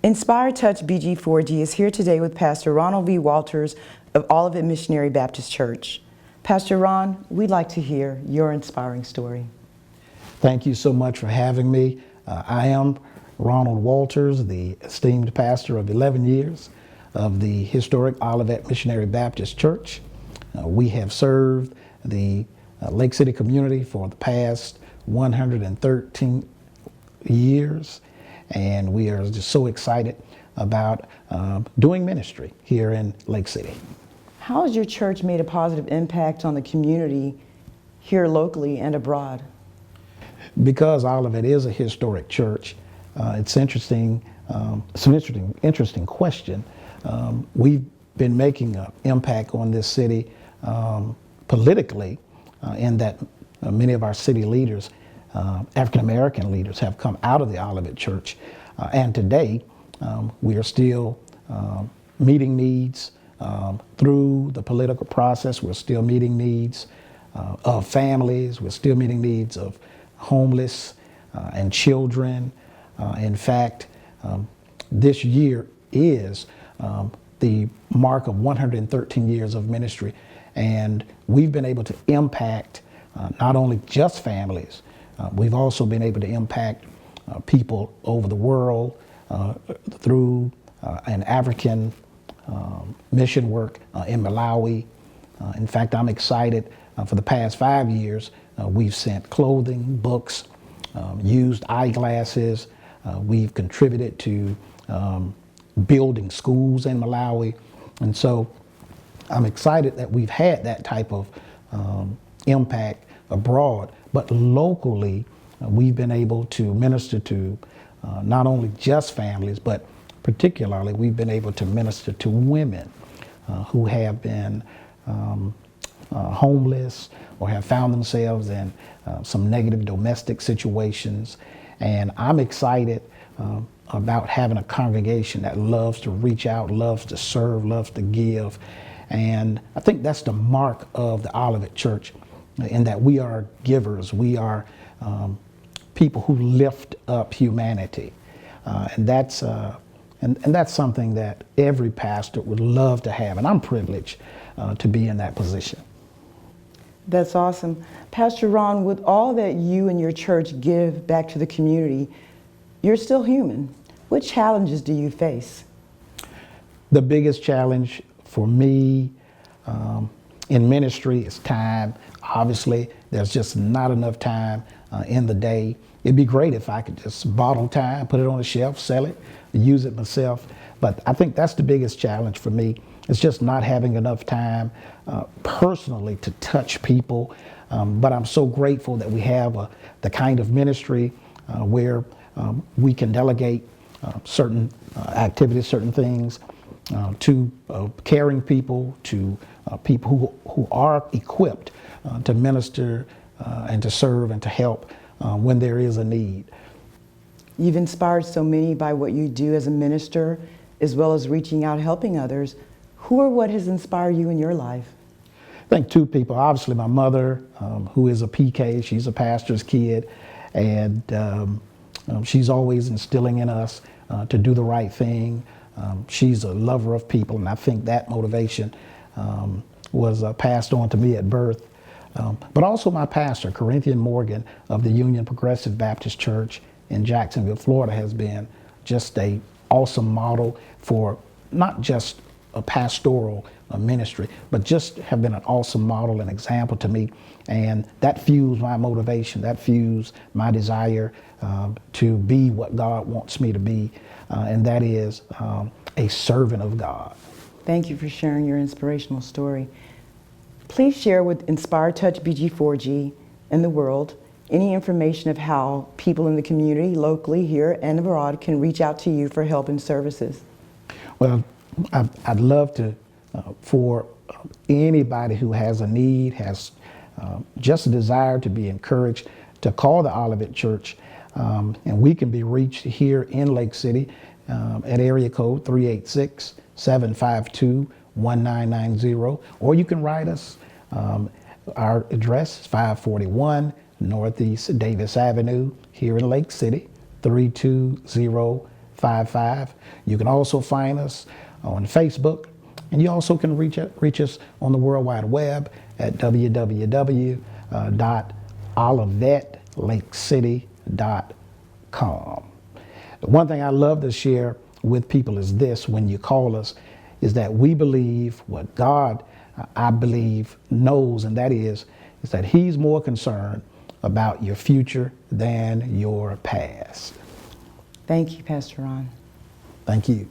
Inspire Touch BG4G is here today with Pastor Ronald V. Walters of Olivet Missionary Baptist Church. Pastor Ron, we'd like to hear your inspiring story. Thank you so much for having me. I am Ronald Walters, the esteemed pastor of 11 years of the historic Olivet Missionary Baptist Church. We have served the Lake City community for the past 113 years, and we are just so excited about doing ministry here in Lake City. How has your church made a positive impact on the community here locally and abroad? Because Olivet is a historic church, it's interesting. It's an interesting question. We've been making an impact on this city politically, in that many of our city leaders, African American leaders, have come out of the Olivet Church, and today we are still meeting needs through the political process. We're still meeting needs of families. We're still meeting needs of homeless and children. In fact, this year is the mark of 113 years of ministry, and we've been able to impact not only just families, we've also been able to impact people over the world through an African mission work in Malawi. In fact, I'm excited. For the past 5 years, we've sent clothing, books, used eyeglasses. We've contributed to building schools in Malawi. And so I'm excited that we've had that type of impact abroad, but locally we've been able to minister to not only just families, but particularly we've been able to minister to women who have been homeless or have found themselves in some negative domestic situations. And I'm excited about having a congregation that loves to reach out, loves to serve, loves to give. And I think that's the mark of the Olivet Church, in that we are givers. We are people who lift up humanity. And that's something that every pastor would love to have. And I'm privileged to be in that position. That's awesome. Pastor Ron, with all that you and your church give back to the community, you're still human. What challenges do you face? The biggest challenge for me in ministry is time. Obviously, there's just not enough time in the day. It'd be great if I could just bottle time, put it on the shelf, sell it, use it myself. But I think that's the biggest challenge for me. It's just not having enough time personally to touch people. But I'm so grateful that we have the kind of ministry where we can delegate certain activities, certain things to caring people, to people who are equipped to minister and to serve and to help when there is a need. You've inspired so many by what you do as a minister, as well as reaching out, helping others. Who or what has inspired you in your life? I think two people. Obviously, my mother, who is a PK. She's a pastor's kid, and she's always instilling in us to do the right thing. She's a lover of people, and I think that motivation was passed on to me at birth. But also my pastor, Corinthian Morgan of the Union Progressive Baptist Church in Jacksonville, Florida, has been just an awesome model for not just a pastoral ministry, but just have been an awesome model and example to me. And that fuels my motivation, that fuels my desire to be what God wants me to be, and that is a servant of God. Thank you for sharing your inspirational story. Please share with Inspire Touch BG4G and the world any information of how people in the community, locally, here and abroad, can reach out to you for help and services. Well, I'd love to, for anybody who has a need, has just a desire to be encouraged, to call the Olivet Church, and we can be reached here in Lake City at area code 386-752-1990, or you can write us. Our address is 541 Northeast Davis Avenue here in Lake City, 320 55. You can also find us on Facebook, and you also can reach us on the World Wide Web at www.olivetlakecity.com. The one thing I love to share with people is this: when you call us, is that we believe what God, I believe, knows, and that is that He's more concerned about your future than your past. Thank you, Pastor Ron. Thank you.